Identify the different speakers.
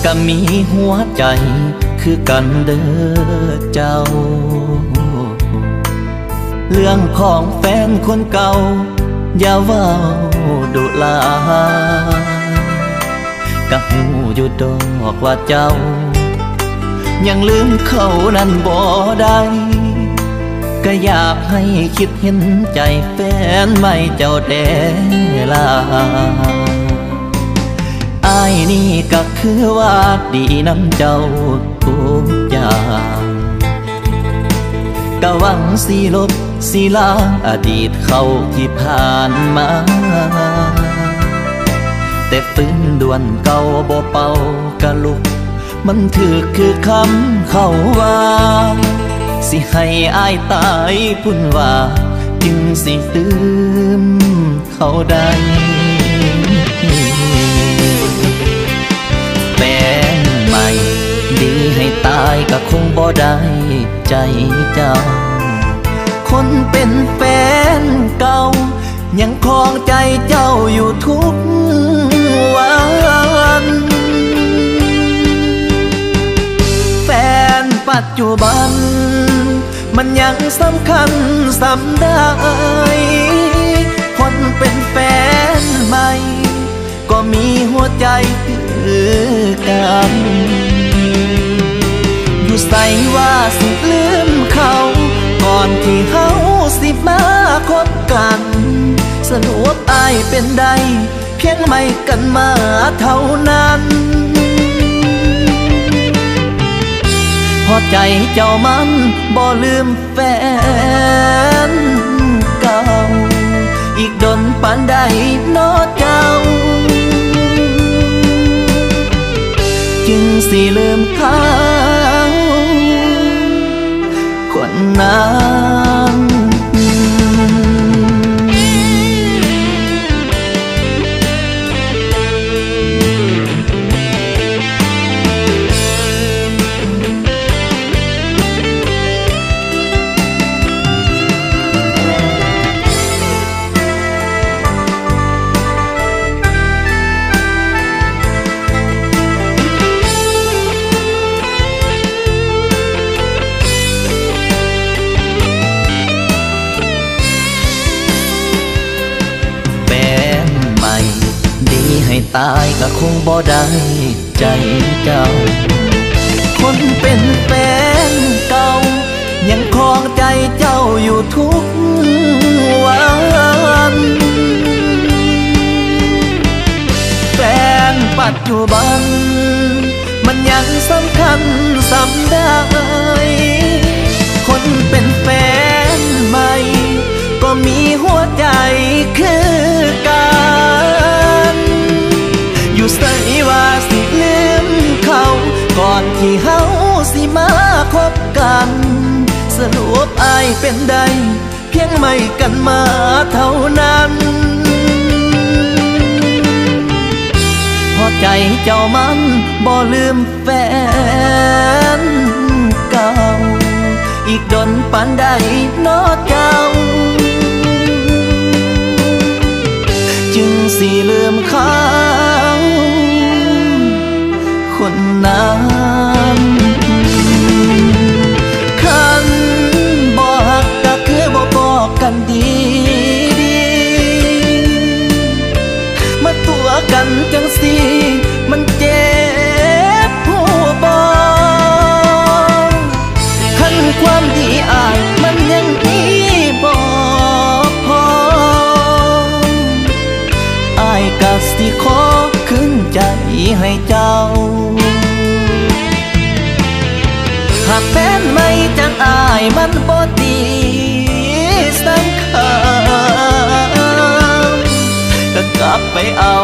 Speaker 1: ก็มีหัวใจคือกันเด้อเจ้าเรื่องของแฟนคนเก่าอย่าเว้าดุลาก็หูอยู่ดอกว่าเจ้ายังลืมเขานั้นบ่ได้ก็อยากให้คิดเห็นใจแฟนไม่เจ้าแด่ลาอ้ายนี่ก็คือว่าดีน้ำเจ้าทุกอย่างก็หวังสิลบสิล้างอดีตเขาที่ผ่านมาแต่ปืนด่วนเก่าบ่เป่ากะลุกมันถือคือคำเขาว่าสิให้อ้ายตายพุ่นว่าจึงสิลืมเขาได้แฟนใหม่ดีให้ตายก็คงบ่ได้ใจเจ้าคนเป็นแฟนเก่ายังครองใจเจ้าอยู่ทุกวันแฟนปัจจุบันมันยังสำคัญสำได้คนเป็นแฟนใหม่ก็มีหัวใจคือกันอยู่ใส่ว่าสิลืมเขาก่อนที่เขาสิมาคบกันสรุปอ้ายเป็นใดเพียงไม่กันมาเท่านั้นพอใจเจ้ามันบ่ลืมแฟนเก่าอีกดนปานใดน้อเจ้าจึงสิลืมเขาคนนั้นตายก็คงบ่ได้ใจเจ้าคนเป็นแฟนเก่ายังครองใจเจ้าอยู่ทุกวันแฟนปัจจุบันมันยังสำคัญสำได้คนเป็นแฟนใหม่ก็มีหัวใจคือกันอยู่ใส่ว่าสิลืมเขาก่อนที่เฮาสิมาคบกันสรุปอ้ายเป็นใดเพียงไม่กันมาเท่านั้นพอใจเจ้ามันบ่ลืมแฟนเก่าอีกดนปานใดน้อเจ้าจึงสิลืมเขาคนนั้นคันบ่ฮักก็คือบ่บอกกันดีมาตัวกันจังสิมันเจ็บหัวบ่คันความดีอ้ายมันยังมีบ่พออ้ายก็สิขอคืนใจให้เจ้าหากแฟนไม่จังอายมันบ่ดีสังขารก็กลับไปเอา